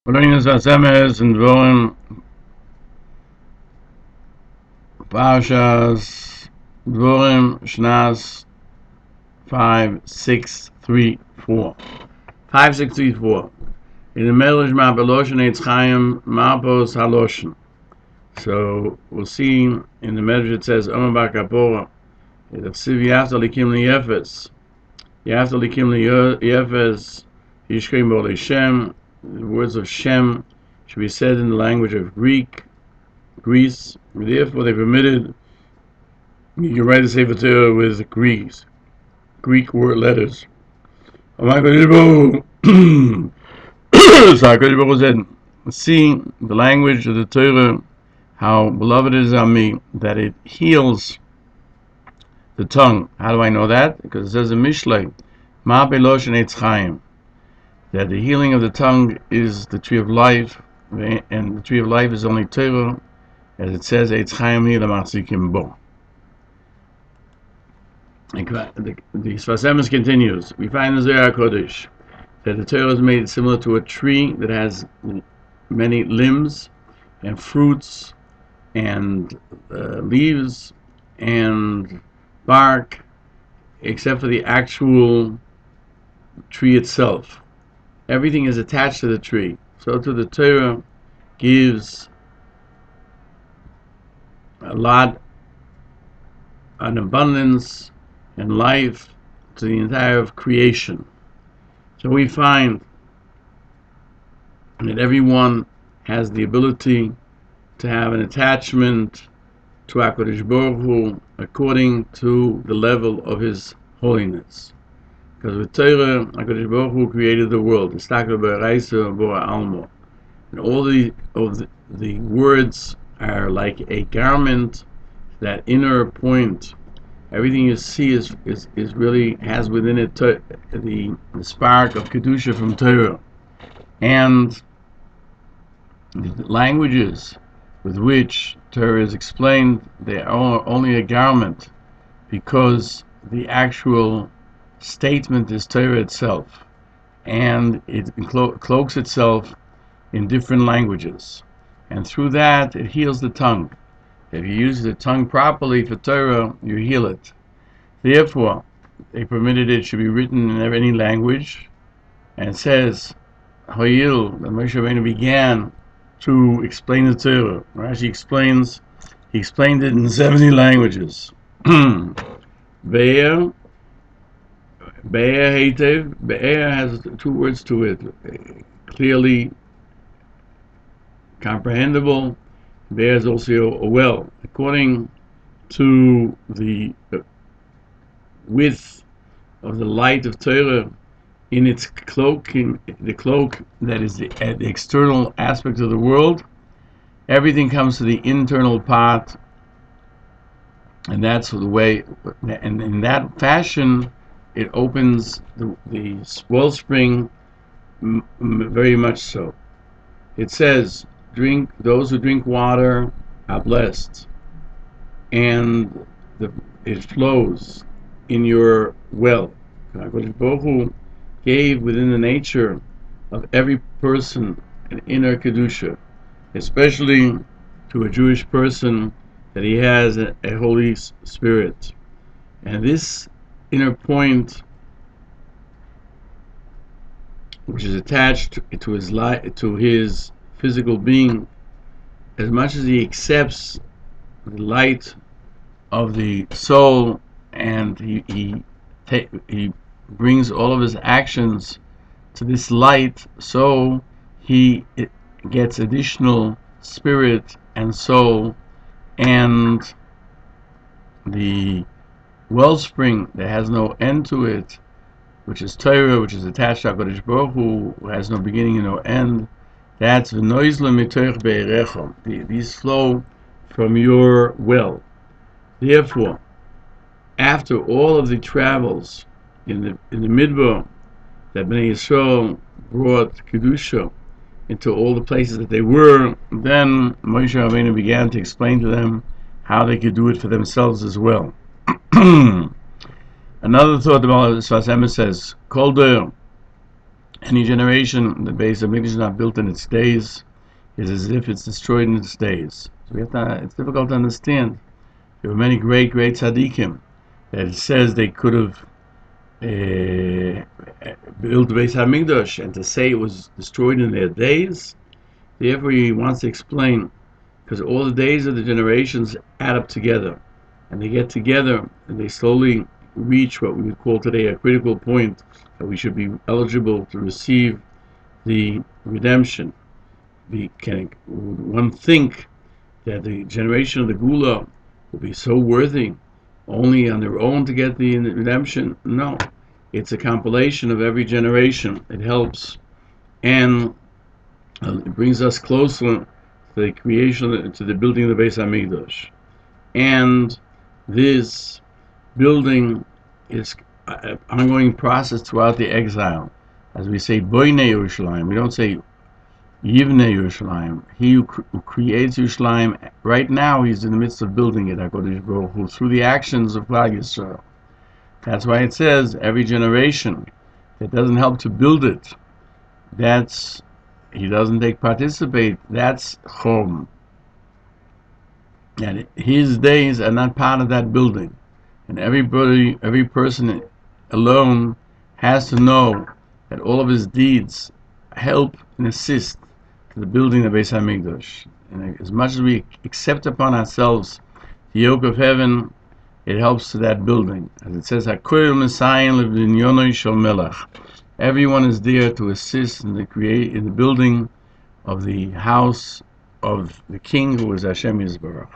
We're learning Sfas Emes and Devorim, Parshas, Devorim, Shnas 5634. 5634. In the Melech Ma Beloshen Eitz Chaim Mapos Haloshen. So we'll see in the Melech it says Omer Bar Kapora. It says Yafta Likim Liyefes. Yafta Likim Liyefes. Yishkrim Bo Shem. The words of Shem should be said in the language of Greece. Therefore, they permitted you can write a Sefer Torah with Greek word letters. See the language of the Torah, how beloved it is on me, that it heals the tongue. How do I know that? Because it says in Mishlei, Ma Beloshen Eitz Chaim, that the healing of the tongue is the tree of life, and the tree of life is only Torah, as it says, Eitz Chaim hi lamachzikim bo. The Sfas Emes continues. We find in Zohar HaKodesh that the Torah is made similar to a tree that has many limbs and fruits and leaves and bark, except for the actual tree itself. Everything is attached to the tree. So too the Torah gives a lot, an abundance and life to the entire of creation. So we find that everyone has the ability to have an attachment to HaKadosh Baruch Hu according to the level of his holiness. Because with Torah, HaKadosh Baruch Hu created the world. And all the words are like a garment, that inner point. Everything you see is really has within it the spark of Kedusha from Torah. And the languages with which Torah is explained, they are only a garment because the actual statement is Torah itself, and it cloaks itself in different languages, and through that it heals the tongue. If you use the tongue properly for Torah, you heal it. Therefore, they permitted it should be written in any language, and it says, Hoyil, that Moshe Rabbeinu began to explain the Torah. Rashi he explained it in 70 languages. Be'er Heitev. Be'er has two words to it, clearly comprehensible. Be'er is also a well. According to the width of the light of Torah in its cloak, in the cloak that is the external aspect of the world, everything comes to the internal part, and that's the way, and in that fashion it opens the wellspring very much so. It says, those who drink water are blessed, and it flows in your well. HaKadosh Baruch Hu gave within the nature of every person an inner Kedusha, especially to a Jewish person, that he has a Holy Spirit. And this inner point, which is attached to his physical being, as much as he accepts the light of the soul, and he brings all of his actions to this light, so he gets additional spirit and soul, and the wellspring that has no end to it, which is Torah, which is attached to HaKadosh Baruch Hu, who has no beginning and no end, that's v'noizle mitoich be'erecha. These flow from your well. Therefore, after all of the travels in the Midbar that Bnei Yisrael brought Kedusha into all the places that they were, then Moshe Rabbeinu began to explain to them how they could do it for themselves as well. Another thought about Sfas Emes says, Kol der Any generation the base of Mikdash is not built in its days is as if it's destroyed in its days. So it's difficult to understand. There were many great tzaddikim that it says they could have built the Beis Hamikdash, and to say it was destroyed in their days, therefore he wants to explain, because all the days of the generations add up together, and they get together, and they slowly reach what we would call today a critical point, that we should be eligible to receive the redemption. Would one think that the generation of the Gula will be so worthy only on their own to get the redemption? No. It's a compilation of every generation. It helps, and it brings us closer to the creation, to the building of the Beis Hamikdash. And this building is an ongoing process throughout the exile. As we say, Boinei Yerushalayim. We don't say Yivnei Yerushalayim. He who creates Yerushalayim, right now he's in the midst of building it, HaKadosh Baruch Hu, through the actions of Klal Yisrael. That's why it says every generation that doesn't help to build it, he doesn't participate, that's Chom. And his days are not part of that building. And every person alone has to know that all of his deeds help and assist to the building of Beis Hamikdash. And as much as we accept upon ourselves the yoke of heaven, it helps to that building. As it says, everyone is there to assist in the building of the house of the King, who is Hashem Yisbarach.